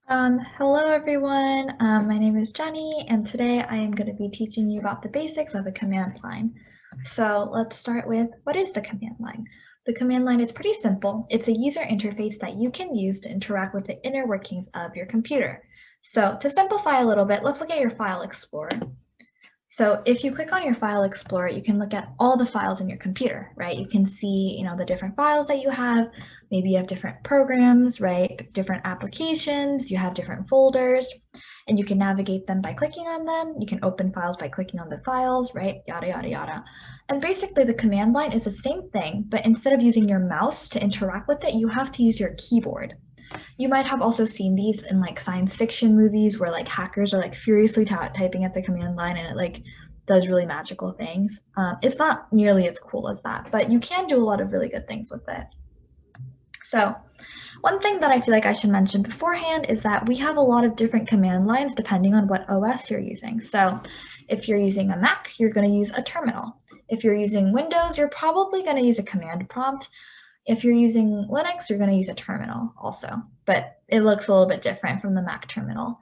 Hello everyone, my name is Jenny and today I am going to be teaching you about the basics of a command line. So let's start with what is the command line? The command line is pretty simple. It's a user interface that you can use to interact with the inner workings of your computer. So to simplify a little bit, let's look at your file explorer. So if you click on your file explorer, you can look at all the files in your computer, right? You can see, the different files that you have. Maybe you have different programs, right? Different applications, you have different folders, and you can navigate them by clicking on them. You can open files by clicking on the files, right? Yada, yada, yada. And basically the command line is the same thing, but instead of using your mouse to interact with it, you have to use your keyboard. You might have also seen these in like science fiction movies where like hackers are like furiously typing at the command line and it like does really magical things. It's not nearly as cool as that, but you can do a lot of really good things with it. So one thing that I feel like I should mention beforehand is that we have a lot of different command lines depending on what OS you're using. So if you're using a Mac, you're going to use a terminal. If you're using Windows, you're probably going to use a command prompt. If you're using Linux, you're going to use a terminal also, but it looks a little bit different from the Mac terminal.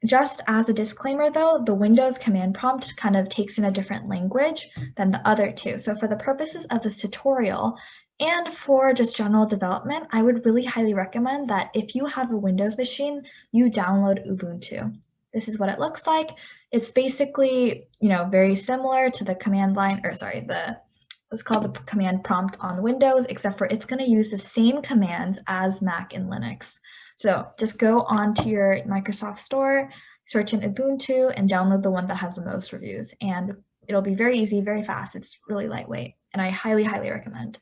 Just as a disclaimer though, the Windows command prompt kind of takes in a different language than the other two. So for the purposes of this tutorial and for just general development, I would really highly recommend that if you have a Windows machine, you download Ubuntu. This is what it looks like. It's basically, very similar to the command line, it's called the command prompt on Windows, except for it's going to use the same commands as Mac and Linux. So just go onto your Microsoft Store, search in Ubuntu, and download the one that has the most reviews. And it'll be very easy, very fast. It's really lightweight, and I highly, highly recommend.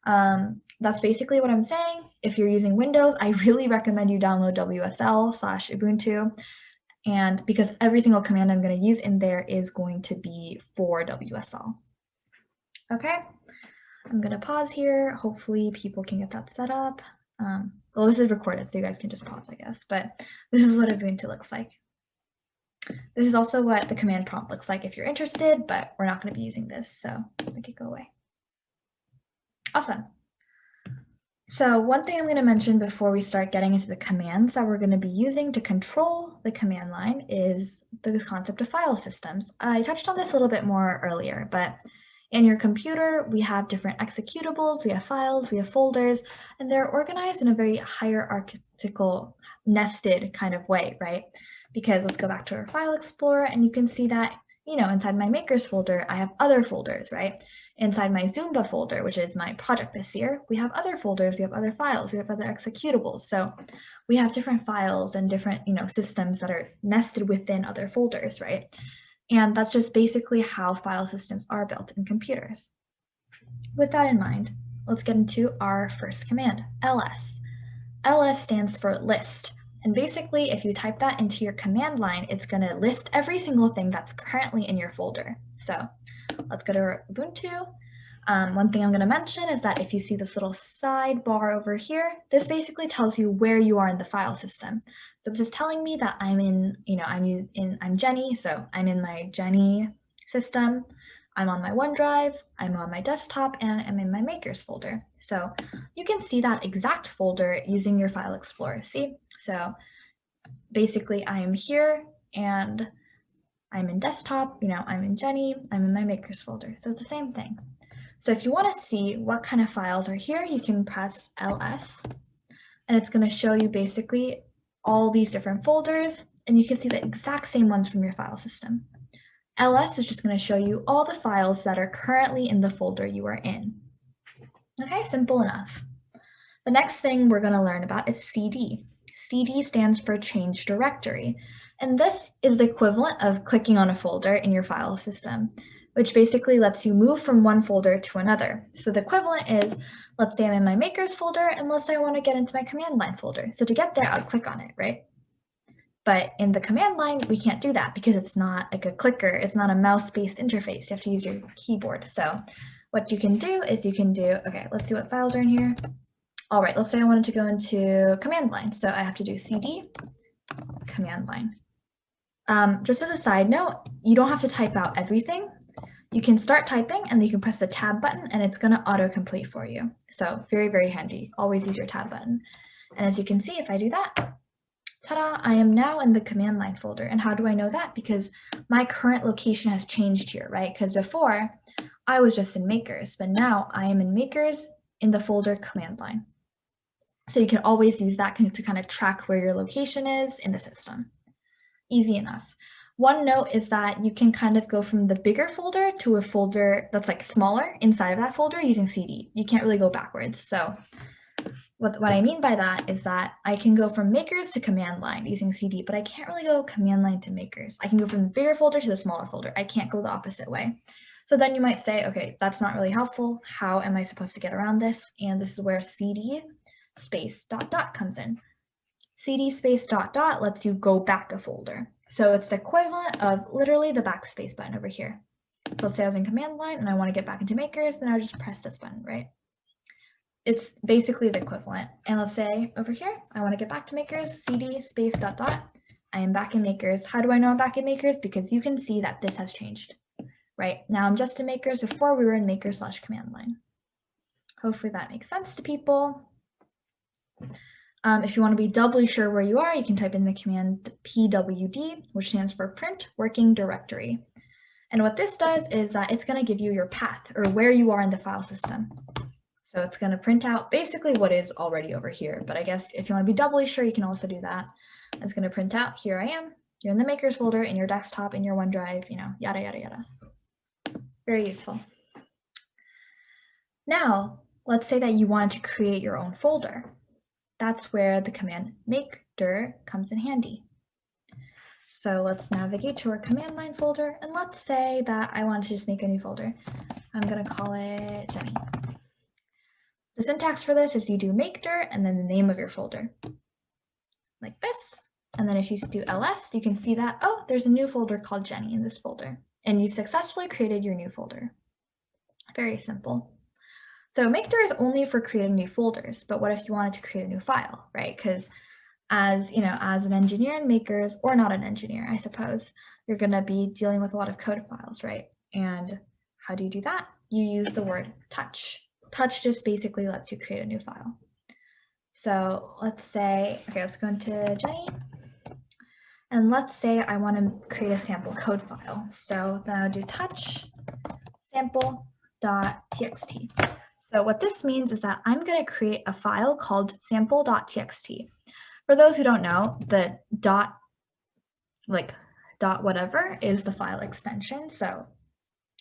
That's basically what I'm saying. If you're using Windows, I really recommend you download WSL/Ubuntu, and because every single command I'm going to use in there is going to be for WSL. Okay, I'm gonna pause here. Hopefully people can get that set up. Well, this is recorded, so you guys can just pause, I guess, but this is what Ubuntu looks like. This is also what the command prompt looks like if you're interested, but we're not gonna be using this, so let's make it go away. Awesome. So one thing I'm gonna mention before we start getting into the commands that we're gonna be using to control the command line is the concept of file systems. I touched on this a little bit more earlier, but in your computer, we have different executables, we have files, we have folders, and they're organized in a very hierarchical, nested kind of way, right? Because let's go back to our file explorer and you can see that, inside my Makers folder, I have other folders, right? Inside my Zumba folder, which is my project this year, we have other folders, we have other files, we have other executables. So we have different files and different, systems that are nested within other folders, right? And that's just basically how file systems are built in computers. With that in mind, let's get into our first command, ls. ls stands for list. And basically, if you type that into your command line, it's going to list every single thing that's currently in your folder. So let's go to Ubuntu. One thing I'm going to mention is that if you see this little sidebar over here, this basically tells you where you are in the file system. So this is telling me that I'm I'm Jenny, so I'm in my Jenny system. I'm on my OneDrive, I'm on my desktop, and I'm in my Makers folder. So you can see that exact folder using your file explorer. See? So basically I am here and I'm in desktop, I'm in Jenny, I'm in my Makers folder. So it's the same thing. So if you want to see what kind of files are here, you can press ls, and it's going to show you basically all these different folders, and you can see the exact same ones from your file system. ls is just going to show you all the files that are currently in the folder you are in. Okay, simple enough. The next thing we're going to learn about is cd. cd stands for change directory, and this is the equivalent of clicking on a folder in your file system, which basically lets you move from one folder to another. So the equivalent is, let's say I'm in my Makers folder, and let's say I want to get into my command line folder. So to get there, I would click on it, right? But in the command line, we can't do that because it's not like a clicker. It's not a mouse-based interface. You have to use your keyboard. So what you can do is okay, let's see what files are in here. All right, let's say I wanted to go into command line. So I have to do cd command line. Just as a side note, you don't have to type out everything. You can start typing and you can press the tab button and it's going to autocomplete for you. So very, very handy. Always use your tab button. And as you can see, if I do that, ta-da, I am now in the command line folder. And how do I know that? Because my current location has changed here, right? Because before I was just in Makers, but now I am in Makers in the folder command line. So you can always use that to kind of track where your location is in the system. Easy enough. One note is that you can kind of go from the bigger folder to a folder that's like smaller inside of that folder using CD. You can't really go backwards. So what I mean by that is that I can go from Makers to command line using CD, but I can't really go command line to Makers. I can go from the bigger folder to the smaller folder. I can't go the opposite way. So then you might say, okay, that's not really helpful. How am I supposed to get around this? And this is where CD space ... comes in. CD space ... lets you go back a folder. So it's the equivalent of literally the backspace button over here. So let's say I was in command line and I want to get back into Makers, then I just press this button, right? It's basically the equivalent. And let's say over here, I want to get back to Makers, CD space ... I am back in Makers. How do I know I'm back in Makers? Because you can see that this has changed, right? Now I'm just in Makers. Before we were in Makers / command line. Hopefully that makes sense to people. If you want to be doubly sure where you are, you can type in the command pwd, which stands for print working directory. And what this does is that it's going to give you your path or where you are in the file system. So it's going to print out basically what is already over here. But I guess if you want to be doubly sure, you can also do that. It's going to print out, here I am. You're in the Makers folder, in your desktop, in your OneDrive, you know, yada, yada, yada. Very useful. Now, let's say that you wanted to create your own folder. That's where the command make dir comes in handy. So let's navigate to our command line folder, and let's say that I want to just make a new folder. I'm going to call it Jenny. The syntax for this is you do make dir and then the name of your folder, like this. And then if you do ls, you can see that, oh, there's a new folder called Jenny in this folder, and you've successfully created your new folder. Very simple. So make dir is only for creating new folders, but what if you wanted to create a new file, right? Because as you know, as an engineer in Makers, or not an engineer, I suppose, you're going to be dealing with a lot of code files, right? And how do you do that? You use the word touch. Touch just basically lets you create a new file. So let's say, okay, let's go into Jenny. And let's say I want to create a sample code file. So then I'll do touch sample.txt. So what this means is that I'm going to create a file called sample.txt. For those who don't know, the dot whatever is the file extension. So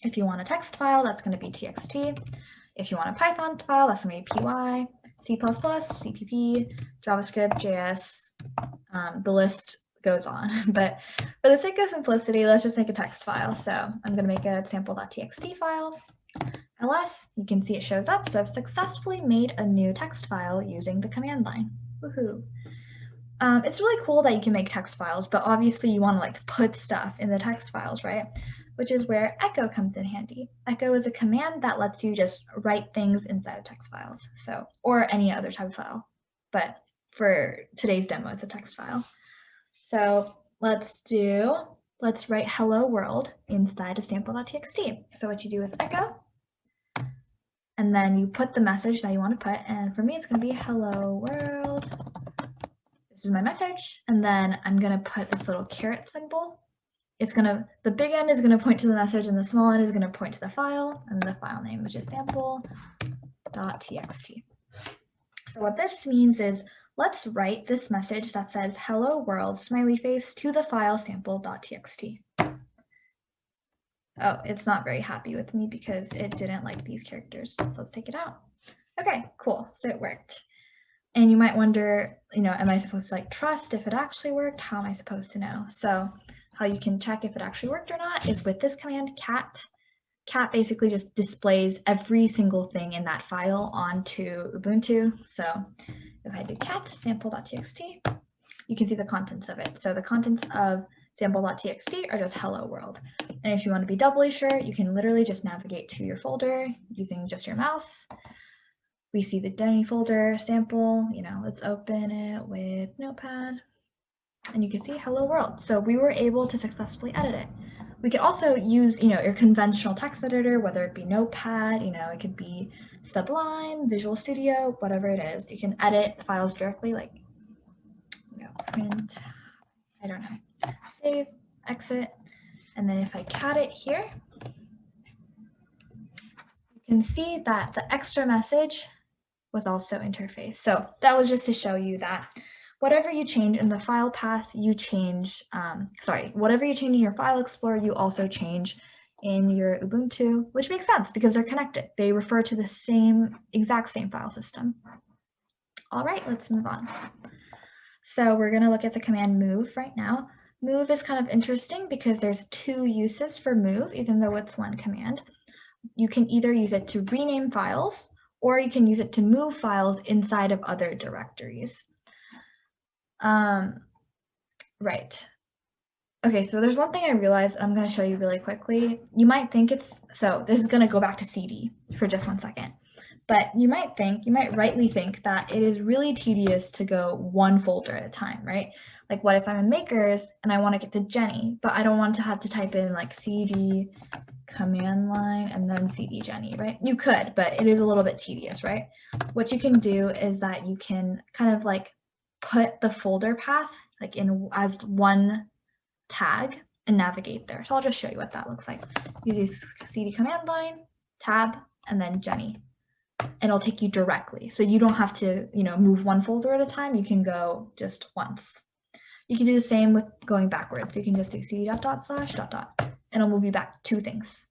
if you want a text file, that's going to be txt. If you want a Python file, that's going to be py, C++, CPP, JavaScript, JS, the list goes on. But for the sake of simplicity, let's just make a text file. So I'm going to make a sample.txt file. ls, you can see it shows up. So I've successfully made a new text file using the command line. Woohoo! It's really cool that you can make text files, but obviously you want to like put stuff in the text files, right? Which is where echo comes in handy. Echo is a command that lets you just write things inside of text files, so, or any other type of file. But for today's demo, it's a text file. So let's write hello world inside of sample.txt. So what you do is echo, and then you put the message that you want to put, and for me, it's going to be hello world. This is my message, and then I'm going to put this little caret symbol. The big end is going to point to the message, and the small end is going to point to the file, and the file name, which is sample.txt. So what this means is, let's write this message that says hello world smiley face to the file sample.txt. Oh, it's not very happy with me because it didn't like these characters. So let's take it out. Okay, cool. So it worked. And you might wonder, am I supposed to like trust if it actually worked? How am I supposed to know? So how you can check if it actually worked or not is with this command cat. Cat basically just displays every single thing in that file onto Ubuntu. So if I do cat sample.txt, you can see the contents of it. So the contents of sample.txt are just hello world. And if you want to be doubly sure, you can literally just navigate to your folder using just your mouse. We see the Jenny folder sample, let's open it with Notepad. And you can see hello world. So we were able to successfully edit it. We could also use, your conventional text editor, whether it be Notepad, it could be Sublime, Visual Studio, whatever it is. You can edit files directly, like, print, I don't know, save, exit, and then if I cat it here, you can see that the extra message was also interfaced. So that was just to show you that whatever you change in the file path, you change, whatever you change in your file explorer, you also change in your Ubuntu, which makes sense because they're connected. They refer to the exact same file system. All right, let's move on. So we're gonna look at the command move right now. Move is kind of interesting because there's two uses for move, even though it's one command. You can either use it to rename files, or you can use it to move files inside of other directories. Right. Okay, so there's one thing I realized I'm going to show you really quickly. You might think so this is going to go back to CD for just 1 second. But you might rightly think that it is really tedious to go one folder at a time, right? Like what if I'm in Makers and I want to get to Jenny, but I don't want to have to type in like CD command line and then CD Jenny, right? You could, but it is a little bit tedious, right? What you can do is that you can kind of like put the folder path like as one tag and navigate there. So I'll just show you what that looks like. You use CD command line, tab, and then Jenny. And it'll take you directly. So you don't have to, move one folder at a time. You can go just once. You can do the same with going backwards. You can just do cd .. and it'll move you back two things.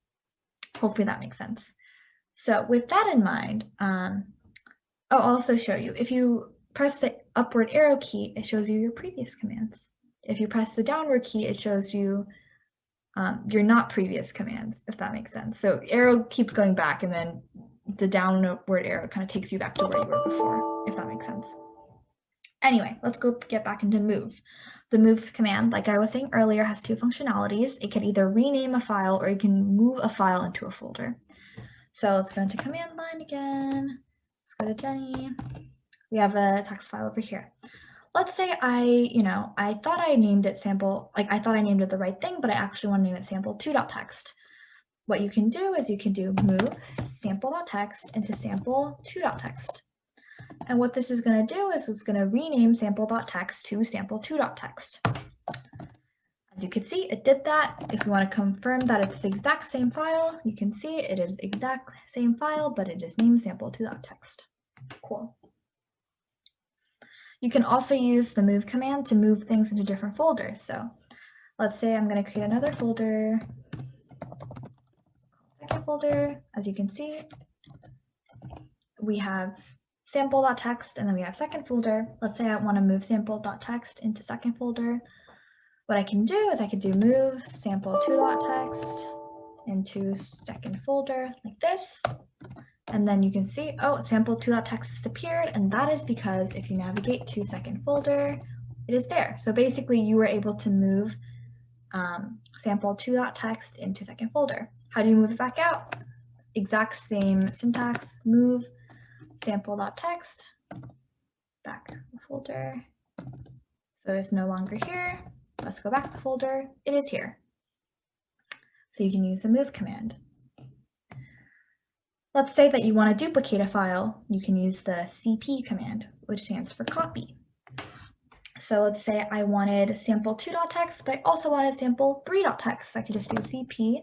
Hopefully that makes sense. So with that in mind, I'll also show you. If you press the upward arrow key, it shows you your previous commands. If you press the downward key, it shows you your not previous commands, if that makes sense. So arrow keeps going back, and then the downward arrow kind of takes you back to where you were before, if that makes sense. Anyway, let's go get back into move. The move command, like I was saying earlier, has two functionalities. It can either rename a file or you can move a file into a folder. So let's go into command line again. Let's go to Jenny. We have a text file over here. Let's say I thought I named it sample, I thought I named it the right thing, but I actually want to name it sample2.txt. What you can do is you can do move sample.txt into sample2.txt. And what this is going to do is it's going to rename sample.txt to sample2.txt. As you can see, it did that. If you want to confirm that it's the exact same file, you can see it is exact same file, but it is named sample2.txt. Cool. You can also use the move command to move things into different folders. So let's say I'm going to create another folder. Second folder, as you can see, we have sample.txt and then we have second folder. Let's say I want to move sample.txt into second folder. What I can do is I could do move sample2.txt into second folder like this. And then you can see, oh, sample2.txt has appeared, and that is because if you navigate to second folder, it is there. So basically you were able to move sample2.txt into second folder. How do you move it back out? Exact same syntax, move sample.txt back the folder. So it's no longer here. Let's go back the folder. It is here. So you can use the move command. Let's say that you want to duplicate a file. You can use the cp command, which stands for copy. So let's say I wanted sample2.txt, but I also wanted sample3.txt. I could just do cp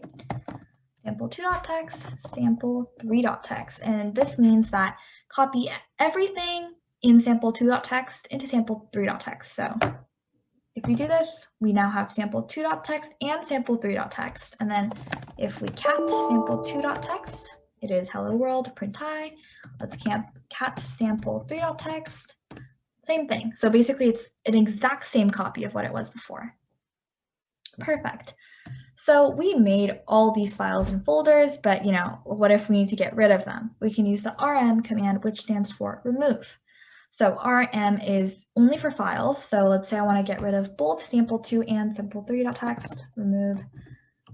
sample2.txt, sample3.txt. And this means that copy everything in sample2.txt into sample3.txt. So if we do this, we now have sample2.txt and sample3.txt. And then if we cat sample2.txt, it is hello world, print hi. Let's cat sample3.txt, same thing. So basically it's an exact same copy of what it was before. Perfect. So we made all these files and folders, but what if we need to get rid of them? We can use the rm command, which stands for remove. So rm is only for files. So let's say I want to get rid of both sample2 and sample3.txt. Remove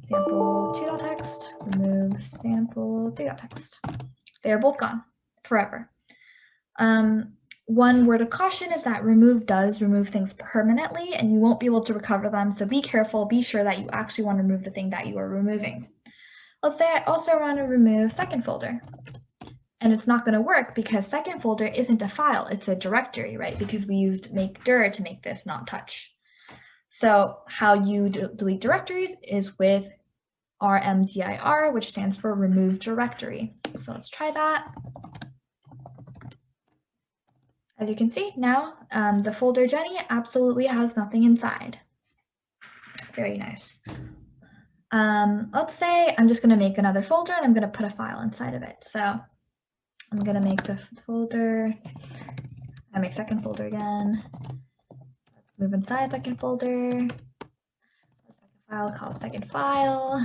sample2.txt, remove sample3.txt. They are both gone forever. one word of caution is that remove does remove things permanently and you won't be able to recover them. So be careful, be sure that you actually want to remove the thing that you are removing. Let's say I also want to remove second folder. And it's not going to work because second folder isn't a file, it's a directory, right? Because we used make dir to make this not touch. So how you delete directories is with rmdir, which stands for remove directory. So let's try that. As you can see now, the folder Jenny absolutely has nothing inside. Very nice. Let's say I'm just going to make another folder and I'm going to put a file inside of it. So I'm going to make the folder, I make second folder again. Let's move inside second folder. Let's make a file called second file.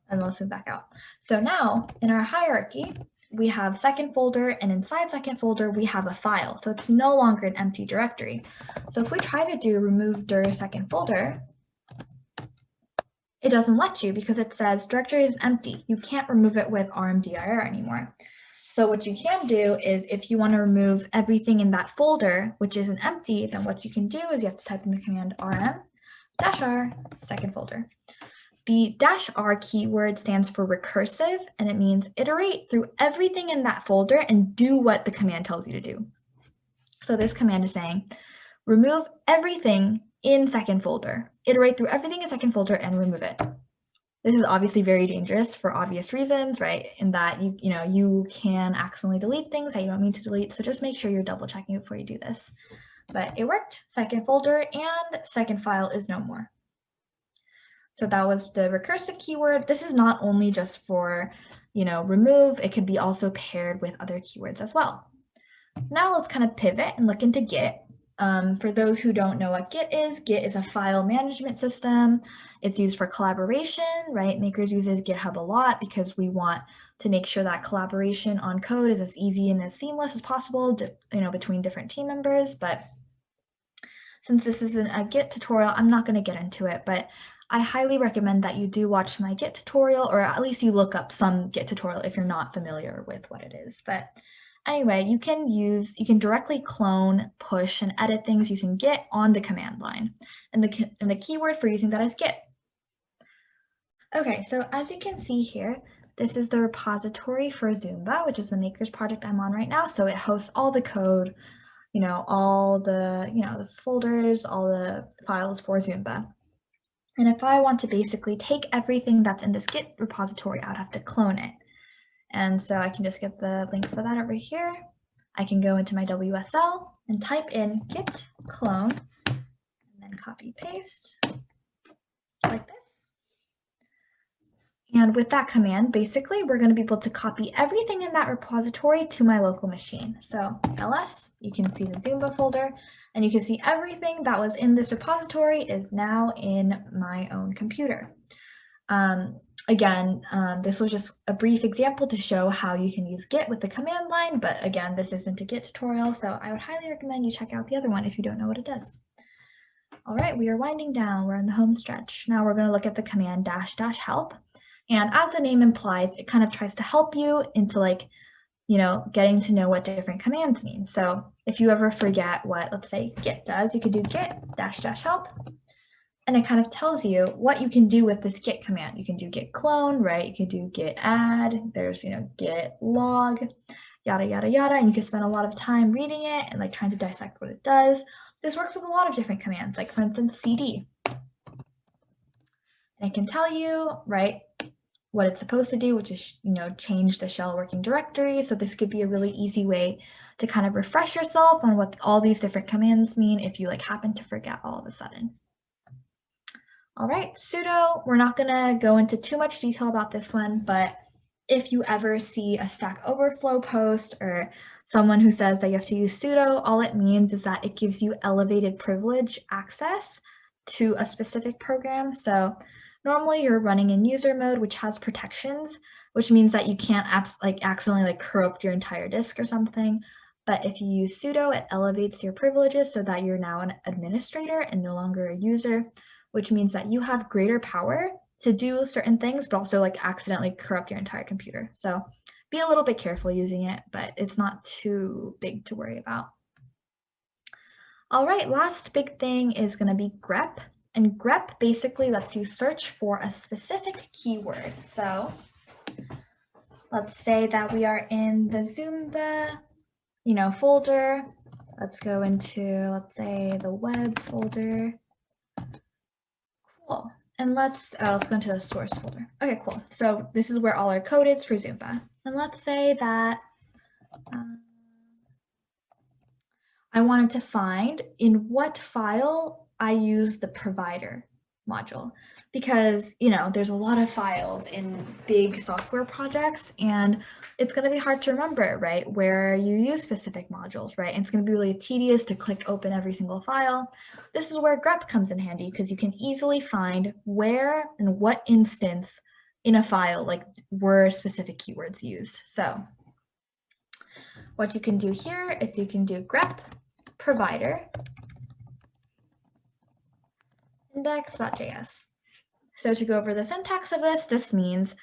And let's move back out. So now in our hierarchy, we have second folder, and inside second folder, we have a file. So it's no longer an empty directory. So if we try to do remove dir second folder, it doesn't let you because it says directory is empty. You can't remove it with rmdir anymore. So what you can do is if you want to remove everything in that folder, which isn't empty, then what you can do is you have to type in the command rm-r second folder. The -r keyword stands for recursive, and it means iterate through everything in that folder and do what the command tells you to do. So this command is saying, remove everything in second folder, iterate through everything in second folder and remove it. This is obviously very dangerous for obvious reasons, right? In that you can accidentally delete things that you don't mean to delete. So just make sure you're double checking before you do this. But it worked. Second folder and second file is no more. So that was the recursive keyword. This is not only just for, remove, it could be also paired with other keywords as well. Now let's kind of pivot and look into Git. For those who don't know what Git is a file management system. It's used for collaboration, right? Makers uses GitHub a lot because we want to make sure that collaboration on code is as easy and as seamless as possible, between different team members. But since this isn't a Git tutorial, I'm not going to get into it, but I highly recommend that you do watch my Git tutorial, or at least you look up some Git tutorial if you're not familiar with what it is. But anyway, you can directly clone, push, and edit things using Git on the command line. And the keyword for using that is Git. Okay, so as you can see here, this is the repository for Zumba, which is the Makers project I'm on right now. So it hosts all the code, all the, the folders, all the files for Zumba. And if I want to basically take everything that's in this Git repository, I would have to clone it. And so I can just get the link for that over here. I can go into my WSL and type in git clone and then copy paste like this. And with that command, basically, we're going to be able to copy everything in that repository to my local machine. So ls, you can see the Zumba folder, and you can see everything that was in this repository is now in my own computer. Again, this was just a brief example to show how you can use Git with the command line, but again, this isn't a Git tutorial, so I would highly recommend you check out the other one if you don't know what it does. All right, we are winding down. We're in the home stretch. Now we're going to look at the command --help. And as the name implies, it kind of tries to help you into getting to know what different commands mean. So if you ever forget what, let's say, Git does, you could do git --help. And it kind of tells you what you can do with this Git command. You can do git clone, right? You can do git add, there's, git log, yada, yada, yada. And you can spend a lot of time reading it and trying to dissect what it does. This works with a lot of different commands, like for instance, cd. And it can tell you, right, what it's supposed to do, which is, change the shell working directory. So this could be a really easy way to kind of refresh yourself on what all these different commands mean if you happen to forget all of a sudden. All right, sudo, we're not gonna go into too much detail about this one, but if you ever see a Stack Overflow post or someone who says that you have to use sudo, all it means is that it gives you elevated privilege access to a specific program. So normally you're running in user mode, which has protections, which means that you can't accidentally corrupt your entire disk or something. But if you use sudo, it elevates your privileges so that you're now an administrator and no longer a user, which means that you have greater power to do certain things, but also accidentally corrupt your entire computer. So be a little bit careful using it, but it's not too big to worry about. All right, last big thing is going to be grep. And grep basically lets you search for a specific keyword. So let's say that we are in the Zumba, folder. Let's go into, let's say, the web folder. Cool. And let's go into the source folder. Okay, cool. So this is where all our code is for Zumba. And let's say that I wanted to find in what file I use the provider module, because there's a lot of files in big software projects, and it's going to be hard to remember, right, where you use specific modules, right? And it's going to be really tedious to click open every single file. This is where grep comes in handy, because you can easily find where and what instance in a file were specific keywords used. So what you can do here is you can do grep provider index.js. So to go over the syntax of this means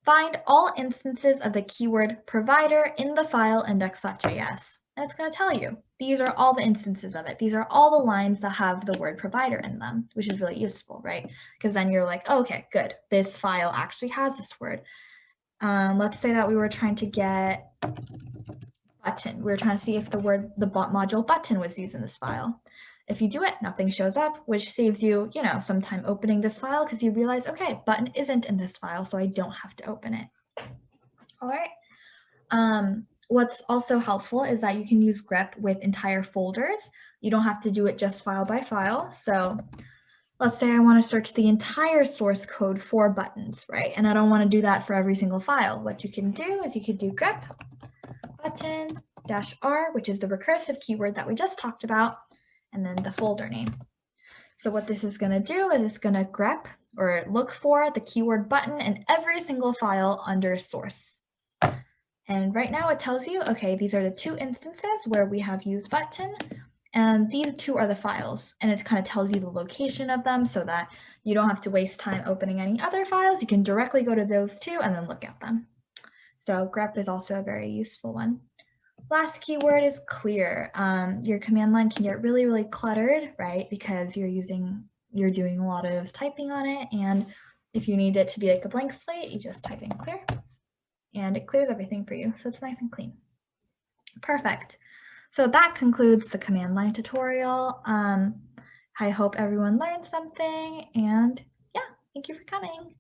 find all instances of the keyword provider in the file index.js. And it's going to tell you, these are all the instances of it. These are all the lines that have the word provider in them, which is really useful, right? Because then you're like, oh, okay, good. This file actually has this word. Let's say that we were trying to get button. We were trying to see if the module button was used in this file. If you do it, nothing shows up, which saves you, some time opening this file, because you realize, okay, button isn't in this file, so I don't have to open it. All right. What's also helpful is that you can use grep with entire folders. You don't have to do it just file by file. So let's say I want to search the entire source code for buttons, right? And I don't want to do that for every single file. What you can do is you could do grep button-r, which is the recursive keyword that we just talked about, and then the folder name. So what this is going to do is it's going to grep or look for the keyword button in every single file under source. And right now it tells you, okay, these are the two instances where we have used button, and these two are the files. And it kind of tells you the location of them so that you don't have to waste time opening any other files. You can directly go to those two and then look at them. So grep is also a very useful one. Last keyword is clear. Your command line can get really, really cluttered, right? Because you're doing a lot of typing on it. And if you need it to be like a blank slate, you just type in clear and it clears everything for you. So it's nice and clean. Perfect. So that concludes the command line tutorial. I hope everyone learned something, and yeah, thank you for coming.